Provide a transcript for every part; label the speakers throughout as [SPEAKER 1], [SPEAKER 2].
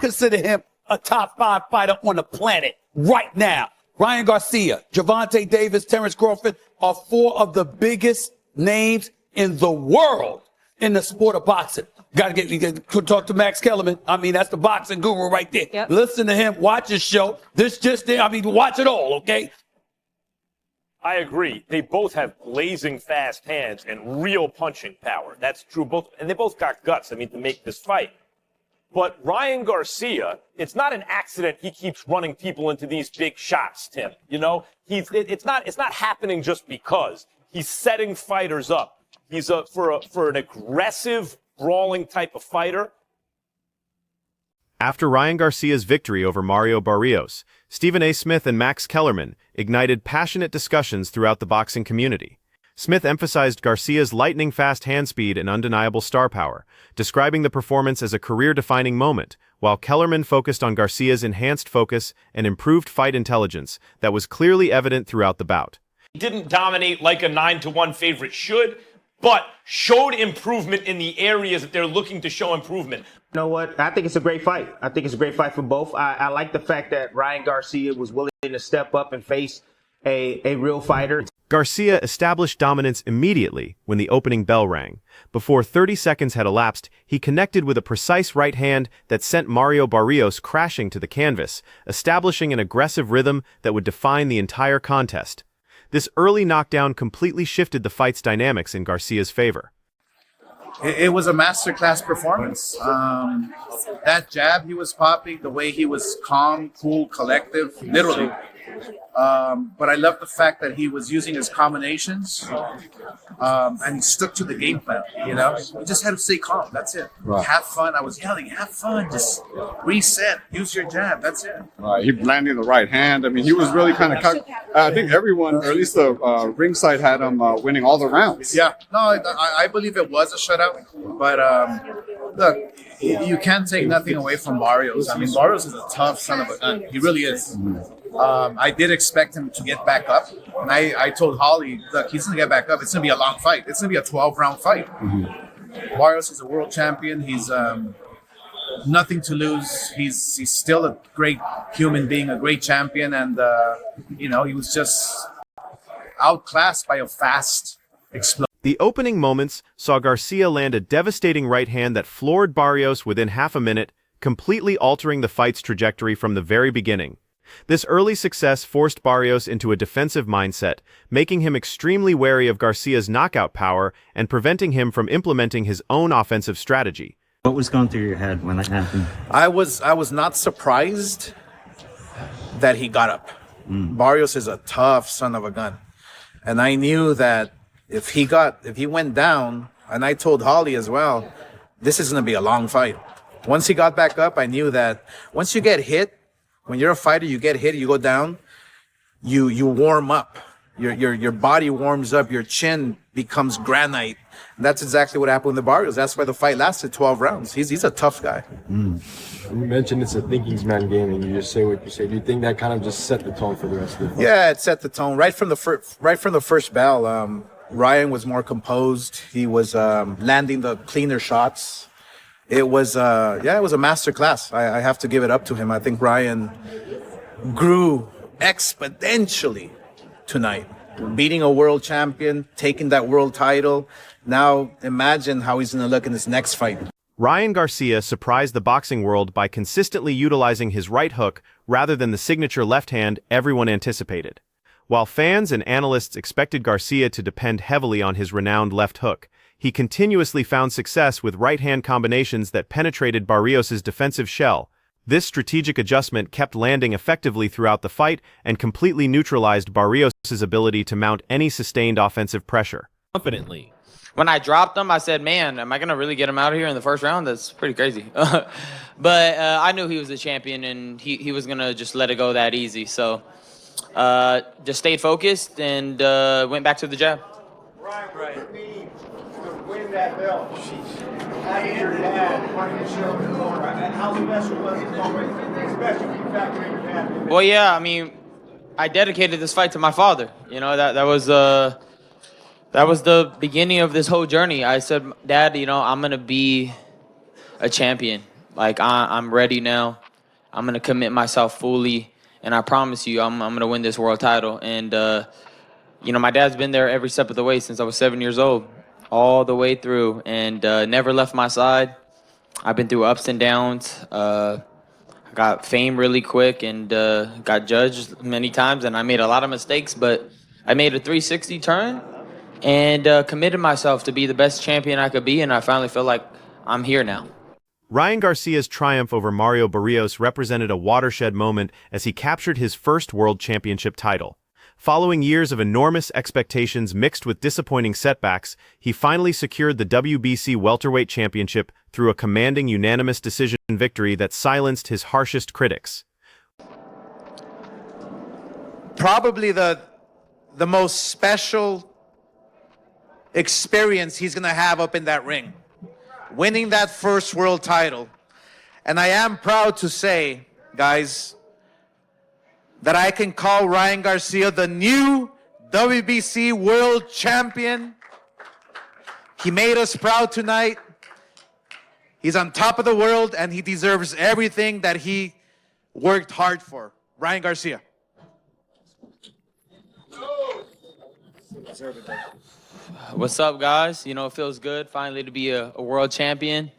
[SPEAKER 1] consider him a top 5 fighter on the planet right now. Ryan Garcia, Gervonta Davis, Terrence Crawford are 4 of the biggest names in the world in the sport of boxing. Got to talk to Max Kellerman. I mean, that's the boxing guru right there. Yep. Listen to him. Watch his show. Watch it all, okay?
[SPEAKER 2] I agree. They both have blazing fast hands and real punching power. That's true. And they both got guts, to make this fight. But Ryan Garcia, it's not an accident he keeps running people into these big shots, Tim. It's not happening just because. He's setting fighters up. He's for an aggressive, brawling type of fighter.
[SPEAKER 3] After Ryan Garcia's victory over Mario Barrios, Stephen A. Smith and Max Kellerman ignited passionate discussions throughout the boxing community. Smith emphasized Garcia's lightning-fast hand speed and undeniable star power, describing the performance as a career-defining moment, while Kellerman focused on Garcia's enhanced focus and improved fight intelligence that was clearly evident throughout the bout.
[SPEAKER 2] He didn't dominate like a 9-1 favorite should, but showed improvement in the areas that they're looking to show improvement.
[SPEAKER 4] You know what? I think it's a great fight. I think it's a great fight for both. I like the fact that Ryan Garcia was willing to step up and face a real fighter.
[SPEAKER 3] Garcia established dominance immediately when the opening bell rang. Before 30 seconds had elapsed, he connected with a precise right hand that sent Mario Barrios crashing to the canvas, establishing an aggressive rhythm that would define the entire contest. This early knockdown completely shifted the fight's dynamics in Garcia's favor.
[SPEAKER 5] It was a masterclass performance. That jab he was popping, the way he was calm, cool, collective, literally. But I love the fact that he was using his combinations and he stuck to the game plan, He just had to stay calm, that's it. Right. Have fun. I was yelling, have fun, just reset, use your jab, that's it.
[SPEAKER 6] Right, he landed the right hand. He was really kind of I think everyone, or at least the ringside, had him winning all the rounds.
[SPEAKER 5] Yeah, no, I believe it was a shutout, but look, you can't take nothing away from Barrios. Barrios is a tough son of a gun. He really is. I did expect him to get back up, and I told Holly, look, he's going to get back up. It's going to be a long fight. It's going to be a 12-round fight. Mm-hmm. Barrios is a world champion. He's nothing to lose. He's still a great human being, a great champion, and he was just outclassed by a fast explosion.
[SPEAKER 3] The opening moments saw Garcia land a devastating right hand that floored Barrios within half a minute, completely altering the fight's trajectory from the very beginning. This early success forced Barrios into a defensive mindset, making him extremely wary of Garcia's knockout power and preventing him from implementing his own offensive strategy.
[SPEAKER 7] What was going through your head when that happened?
[SPEAKER 5] I was not surprised that he got up. Barrios is a tough son of a gun. And I knew that if he went down, and I told Holly as well, this is going to be a long fight. Once he got back up, I knew that once you get hit, when you're a fighter, you get hit, you go down, you warm up. Your body warms up, your chin becomes granite. And that's exactly what happened with the Barrios. That's why the fight lasted 12 rounds. He's a tough guy.
[SPEAKER 8] You mentioned it's a thinking man game, and you just say what you say. Do you think that kind of just set the tone for the rest of the fight?
[SPEAKER 5] Yeah, it set the tone right from the first bell. Ryan was more composed. He was landing the cleaner shots. It was a master class. I have to give it up to him. I think Ryan grew exponentially tonight, beating a world champion, taking that world title. Now imagine how he's going to look in his next fight.
[SPEAKER 3] Ryan Garcia surprised the boxing world by consistently utilizing his right hook rather than the signature left hand everyone anticipated. While fans and analysts expected Garcia to depend heavily on his renowned left hook, he continuously found success with right-hand combinations that penetrated Barrios' defensive shell. This strategic adjustment kept landing effectively throughout the fight and completely neutralized Barrios' ability to mount any sustained offensive pressure.
[SPEAKER 9] Confidently. When I dropped him, I said, man, am I going to really get him out of here in the first round? That's pretty crazy. But I knew he was the champion, and he was going to just let it go that easy. So just stayed focused and went back to the jab.
[SPEAKER 10] Right. Win that belt. How did your dad fucking show in the corner? How special was it? Especially when you factor in your dad.
[SPEAKER 9] Well, yeah, I dedicated this fight to my father. That was the beginning of this whole journey. I said, Dad, I'm gonna be a champion. Like, I'm ready now. I'm going to commit myself fully, and I promise you I'm going to win this world title. And, you know, my dad's been there every step of the way since I was 7 years old, all the way through, and never left my side. I've been through ups and downs. I got fame really quick and got judged many times, and I made a lot of mistakes, but I made a 360 turn and committed myself to be the best champion I could be, and I finally feel like I'm here now.
[SPEAKER 3] Ryan Garcia's triumph over Mario Barrios represented a watershed moment as he captured his first world championship title. Following years of enormous expectations mixed with disappointing setbacks, he finally secured the WBC welterweight championship through a commanding unanimous decision victory that silenced his harshest critics.
[SPEAKER 11] Probably the most special experience he's going to have up in that ring, winning that first world title. And I am proud to say, guys, that I can call Ryan Garcia the new WBC world champion. He made us proud tonight. He's on top of the world, and he deserves everything that he worked hard for. Ryan Garcia.
[SPEAKER 9] What's up, guys? You know, it feels good finally to be a world champion.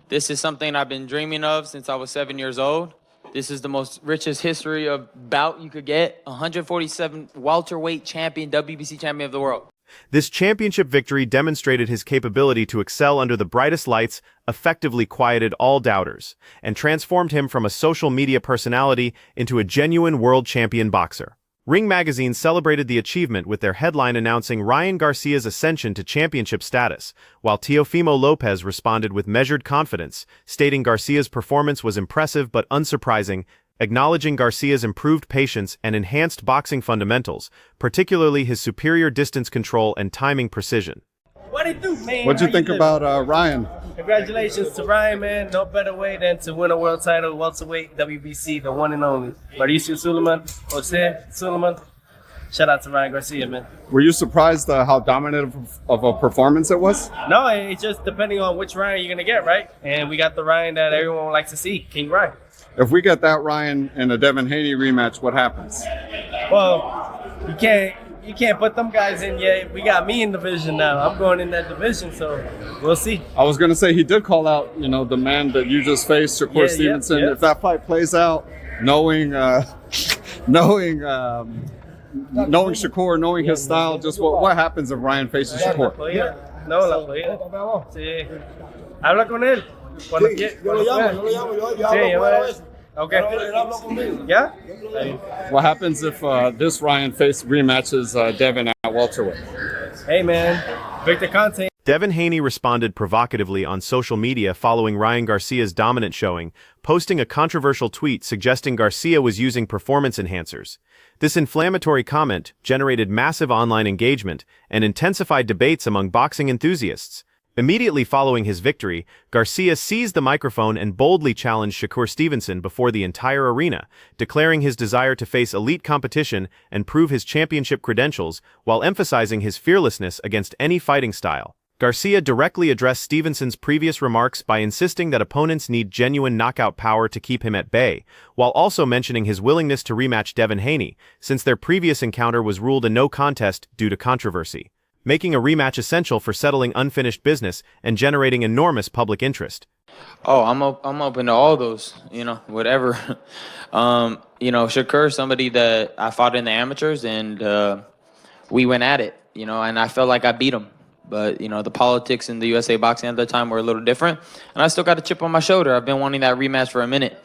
[SPEAKER 9] This is something I've been dreaming of since I was 7 years old. This is the most richest history of bout you could get. 147 welterweight champion, WBC champion of the world.
[SPEAKER 3] This championship victory demonstrated his capability to excel under the brightest lights, effectively quieted all doubters, and transformed him from a social media personality into a genuine world champion boxer. Ring Magazine celebrated the achievement with their headline announcing Ryan Garcia's ascension to championship status, while Teofimo Lopez responded with measured confidence, stating Garcia's performance was impressive but unsurprising, acknowledging Garcia's improved patience and enhanced boxing fundamentals, particularly his superior distance control and timing precision.
[SPEAKER 10] What it do, man?
[SPEAKER 6] What'd you think about Ryan?
[SPEAKER 10] Congratulations to Ryan, man. No better way than to win a world title, welterweight, WBC, the one and only. Barrios Suleiman, Jose Suleiman. Shout out to Ryan Garcia, man.
[SPEAKER 6] Were you surprised how dominant of a performance it was?
[SPEAKER 10] No, it's just depending on which Ryan you're going to get, right? And we got the Ryan that everyone likes to see, King Ryan.
[SPEAKER 6] If we get that Ryan in a Devin Haney rematch, what happens?
[SPEAKER 10] Well, you can't put them guys in yet. We got me in the division now. I'm going in that division, so we'll see.
[SPEAKER 6] I was going to say he did call out, the man that you just faced, Shakur Stevenson.
[SPEAKER 10] Yeah.
[SPEAKER 6] If that fight plays out, knowing Shakur, knowing his style, just what happens if Ryan faces Shakur?
[SPEAKER 10] No, la apoya. Sí. Habla con él. Cuando Okay. Yeah?
[SPEAKER 6] What happens if this Ryan rematches Devin at welterweight?
[SPEAKER 10] Hey, man. Victor Conte.
[SPEAKER 3] Devin Haney responded provocatively on social media following Ryan Garcia's dominant showing, posting a controversial tweet suggesting Garcia was using performance enhancers. This inflammatory comment generated massive online engagement and intensified debates among boxing enthusiasts. Immediately following his victory, Garcia seized the microphone and boldly challenged Shakur Stevenson before the entire arena, declaring his desire to face elite competition and prove his championship credentials while emphasizing his fearlessness against any fighting style. Garcia directly addressed Stevenson's previous remarks by insisting that opponents need genuine knockout power to keep him at bay, while also mentioning his willingness to rematch Devin Haney, since their previous encounter was ruled a no contest due to controversy, making a rematch essential for settling unfinished business and generating enormous public interest.
[SPEAKER 9] Oh, I'm open to all those, whatever. Shakur, somebody that I fought in the amateurs, and we went at it, and I felt like I beat him. But, the politics in the USA boxing at that time were a little different, and I still got a chip on my shoulder. I've been wanting that rematch for a minute.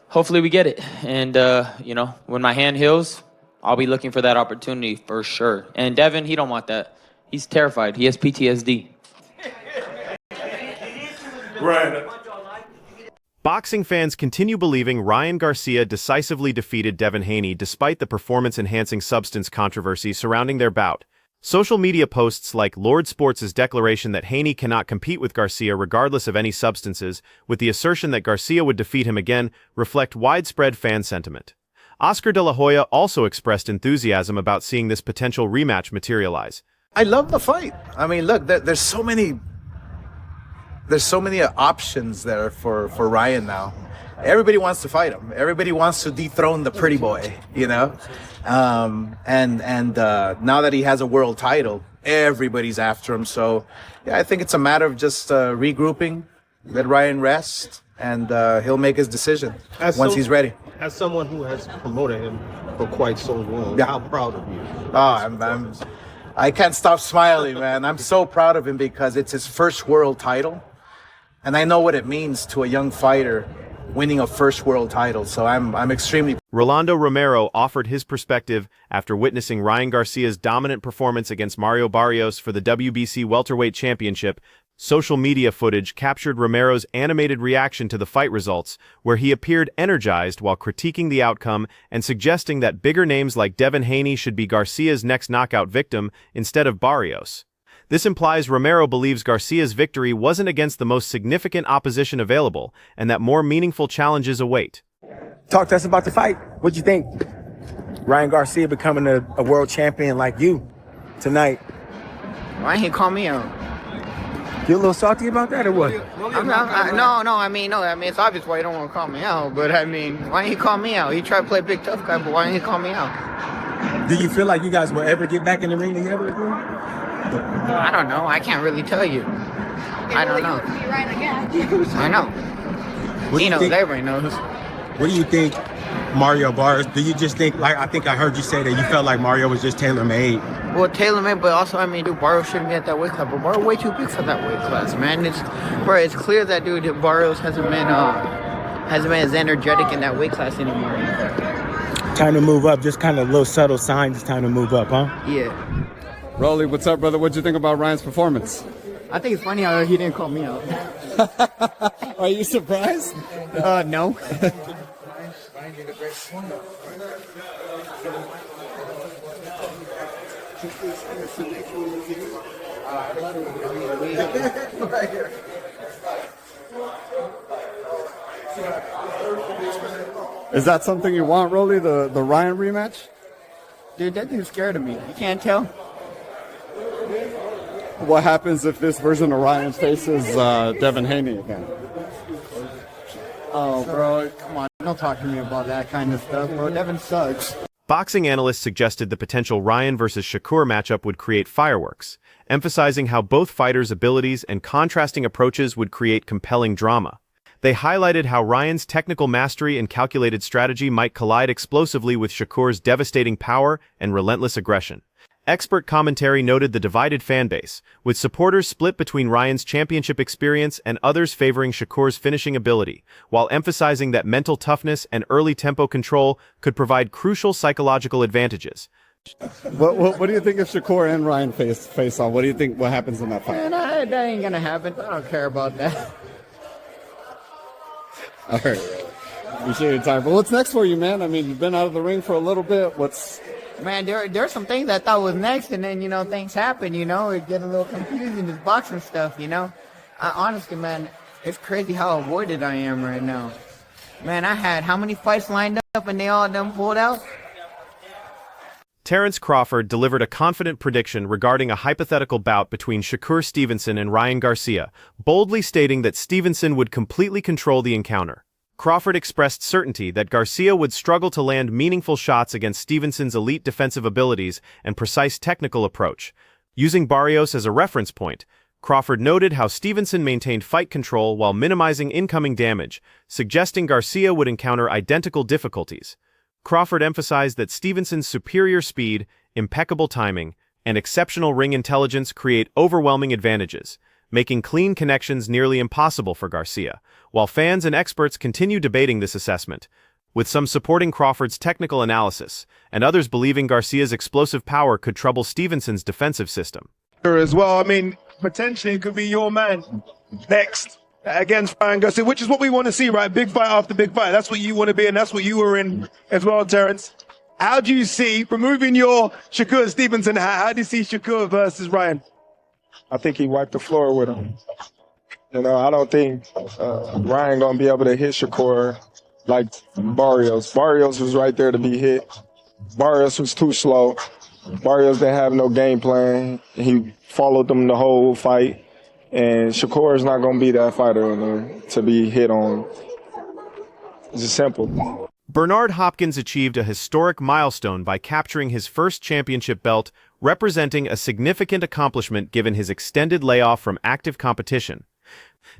[SPEAKER 9] Hopefully we get it. And, when my hand heals, I'll be looking for that opportunity for sure. And Devin, he don't want that. He's terrified. He has PTSD.
[SPEAKER 2] Right.
[SPEAKER 3] Boxing fans continue believing Ryan Garcia decisively defeated Devin Haney despite the performance-enhancing substance controversy surrounding their bout. Social media posts like Lord Sports' declaration that Haney cannot compete with Garcia regardless of any substances, with the assertion that Garcia would defeat him again, reflect widespread fan sentiment. Oscar De La Hoya also expressed enthusiasm about seeing this potential rematch materialize.
[SPEAKER 11] I love the fight. I mean, look, there's so many
[SPEAKER 12] there's so many options there for Ryan now. Everybody wants to fight him. Everybody wants to dethrone the pretty boy, you know? And now that he has a world title, everybody's after him. So, yeah, I think it's a matter of just regrouping, let Ryan rest, and he'll make his decision once he's ready.
[SPEAKER 8] As someone who has promoted him for quite so long, how proud of you?
[SPEAKER 12] Oh, I can't stop smiling, man. I'm so proud of him because it's his first world title. And I know what it means to a young fighter winning a first world title. So I'm extremely.
[SPEAKER 3] Rolando Romero offered his perspective after witnessing Ryan Garcia's dominant performance against Mario Barrios for the WBC Welterweight Championship. Social media footage captured Romero's animated reaction to the fight results, where he appeared energized while critiquing the outcome and suggesting that bigger names like Devin Haney should be Garcia's next knockout victim instead of Barrios. This implies Romero believes Garcia's victory wasn't against the most significant opposition available, and that more meaningful challenges await.
[SPEAKER 13] Talk to us about the fight. What'd you think? Ryan Garcia becoming a world champion like you tonight.
[SPEAKER 14] Why didn't he call me out?
[SPEAKER 13] You a little salty about that or what?
[SPEAKER 14] No, it's obvious why you don't want to call me out, but I mean, why didn't he call me out? He tried to play big tough guy, but why didn't he call me out?
[SPEAKER 13] Do you feel like you guys will ever get back in the ring together again?
[SPEAKER 14] I don't know. I can't really tell you. I don't know. I know. He knows, everybody knows.
[SPEAKER 13] What do you think, Mario Barrios? Do you just think, like, I think I heard you say that you felt like Mario was just tailor-made?
[SPEAKER 14] Well, tailor-made, but also, I mean, dude, Barrios shouldn't be at that weight class. But Barrios way too big for that weight class, man. It's clear that, dude, Barrios hasn't been as energetic in that weight class anymore.
[SPEAKER 13] Time to move up, just kind of little subtle signs. It's time to move up, huh?
[SPEAKER 14] Yeah.
[SPEAKER 6] Rolly, what's up, brother? What'd you think about Ryan's performance?
[SPEAKER 14] I think it's funny how he didn't call me out.
[SPEAKER 6] Are you surprised?
[SPEAKER 14] No.
[SPEAKER 6] Is that something you want, Rolly, the Ryan rematch?
[SPEAKER 14] Dude, that dude's scared of me. You can't tell.
[SPEAKER 6] What happens if this version of Ryan faces Devin Haney again?
[SPEAKER 14] Oh, bro, come on. Don't talk to me about that kind of stuff, bro. Devin sucks.
[SPEAKER 3] Boxing analysts suggested the potential Ryan versus Shakur matchup would create fireworks, emphasizing how both fighters' abilities and contrasting approaches would create compelling drama. They highlighted how Ryan's technical mastery and calculated strategy might collide explosively with Shakur's devastating power and relentless aggression. Expert commentary noted the divided fanbase, with supporters split between Ryan's championship experience and others favoring Shakur's finishing ability, while emphasizing that mental toughness and early tempo control could provide crucial psychological advantages.
[SPEAKER 6] What do you think if Shakur and Ryan face off? What do you think what happens in that fight?
[SPEAKER 14] Man, that ain't gonna happen. I don't care about that.
[SPEAKER 6] All right. Appreciate your time. But what's next for you, man? I mean, you've been out of the ring for a little bit.
[SPEAKER 14] Man, there's some things I thought was next, and then, things happen, it get a little confusing, this boxing stuff, honestly, man, it's crazy how avoided I am right now. Man, I had how many fights lined up, and they all done pulled out?
[SPEAKER 3] Terrence Crawford delivered a confident prediction regarding a hypothetical bout between Shakur Stevenson and Ryan Garcia, boldly stating that Stevenson would completely control the encounter. Crawford expressed certainty that Garcia would struggle to land meaningful shots against Stevenson's elite defensive abilities and precise technical approach. Using Barrios as a reference point, Crawford noted how Stevenson maintained fight control while minimizing incoming damage, suggesting Garcia would encounter identical difficulties. Crawford emphasized that Stevenson's superior speed, impeccable timing, and exceptional ring intelligence create overwhelming advantages, making clean connections nearly impossible for Garcia, while fans and experts continue debating this assessment, with some supporting Crawford's technical analysis, and others believing Garcia's explosive power could trouble Stevenson's defensive system.
[SPEAKER 10] As well, I mean, potentially it could be your man next against Ryan Garcia, which is what we want to see, right? Big fight after big fight. That's what you want to be, and that's what you were in as well, Terrence. How do you see, removing your Shakur Stevenson, how do you see Shakur versus Ryan?
[SPEAKER 15] I think he wiped the floor with him. I don't think Ryan gonna be able to hit Shakur like Barrios. Barrios was right there to be hit. Barrios was too slow. Barrios didn't have no game plan. He followed them the whole fight. And Shakur is not going to be that fighter to be hit on. It's just simple.
[SPEAKER 3] Bernard Hopkins achieved a historic milestone by capturing his first championship belt, representing a significant accomplishment given his extended layoff from active competition.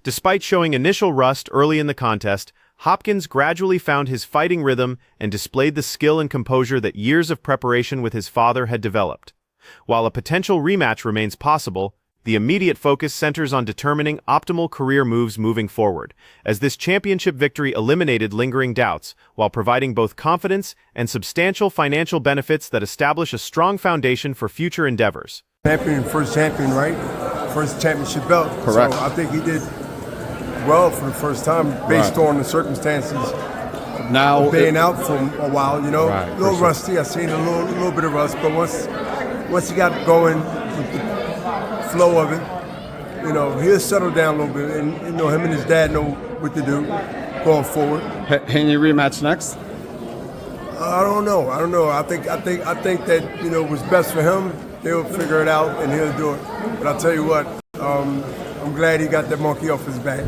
[SPEAKER 3] Despite showing initial rust early in the contest, Hopkins gradually found his fighting rhythm and displayed the skill and composure that years of preparation with his father had developed. While a potential rematch remains possible, the immediate focus centers on determining optimal career moves moving forward, as this championship victory eliminated lingering doubts, while providing both confidence and substantial financial benefits that establish a strong foundation for future endeavors.
[SPEAKER 8] First champion, right? First championship belt.
[SPEAKER 6] Correct.
[SPEAKER 8] So I think he did well for the first time based on the circumstances.
[SPEAKER 6] Now
[SPEAKER 8] being out for a while, you know,
[SPEAKER 6] Right,
[SPEAKER 8] a little
[SPEAKER 6] for sure.
[SPEAKER 8] rusty. I seen a little bit of rust, but once he got going with the flow of it, you know, he'll settle down a little bit, and you know, him and his dad know what to do going forward.
[SPEAKER 6] Haney rematch next?
[SPEAKER 8] I don't know. I think that, you know, what's best for him, they'll figure it out and he'll do it. But I'll tell you what, I'm glad he got that monkey off his back.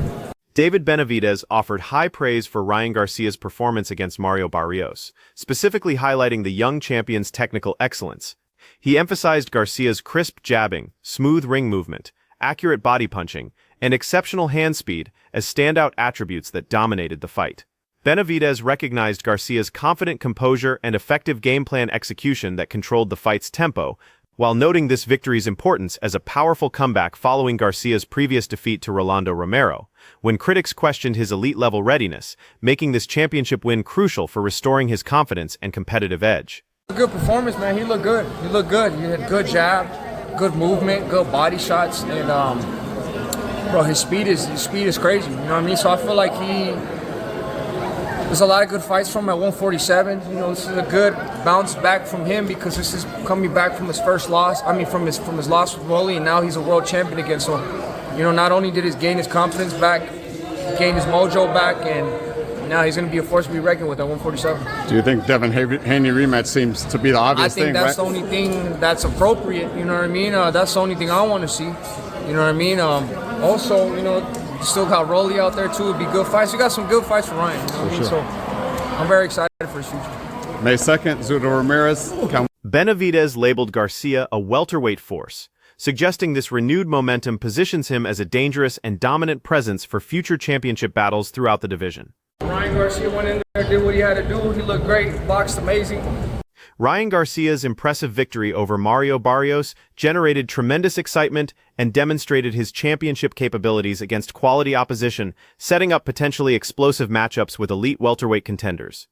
[SPEAKER 3] David Benavidez offered high praise for Ryan Garcia's performance against Mario Barrios, specifically highlighting the young champion's technical excellence. He emphasized Garcia's crisp jabbing, smooth ring movement, accurate body punching, and exceptional hand speed as standout attributes that dominated the fight. Benavidez recognized Garcia's confident composure and effective game plan execution that controlled the fight's tempo, while noting this victory's importance as a powerful comeback following Garcia's previous defeat to Rolando Romero, when critics questioned his elite-level readiness, making this championship win crucial for restoring his confidence and competitive edge.
[SPEAKER 16] Good performance, man. He looked good. He had good jab, good movement, good body shots, and bro, his speed is crazy. You know what I mean? So I feel like there's a lot of good fights from him at 147. You know, this is a good bounce back from him because this is coming back from his first loss. I mean, from his loss with Rolly, and now he's a world champion again. So, you know, not only did he gain his confidence back, gain his mojo back, and now he's going to be a force to be reckoned with at 147.
[SPEAKER 6] Do you think Devin Haney rematch seems to be the obvious thing?
[SPEAKER 16] I think that's
[SPEAKER 6] right?
[SPEAKER 16] the only thing that's appropriate. You know what I mean? That's the only thing I want to see. You know what I mean? Also, you know, still got Rolly out there too. It'd be good fights. We got some good fights for Ryan. You know what I mean?
[SPEAKER 6] sure.
[SPEAKER 16] So I'm very excited for his future.
[SPEAKER 6] May 2nd, Zudo Ramirez.
[SPEAKER 3] Benavidez labeled Garcia a welterweight force, suggesting this renewed momentum positions him as a dangerous and dominant presence for future championship battles throughout the division.
[SPEAKER 16] Ryan Garcia went in there, did what he had to do. He looked great, boxed amazing.
[SPEAKER 3] Ryan Garcia's impressive victory over Mario Barrios generated tremendous excitement and demonstrated his championship capabilities against quality opposition, setting up potentially explosive matchups with elite welterweight contenders.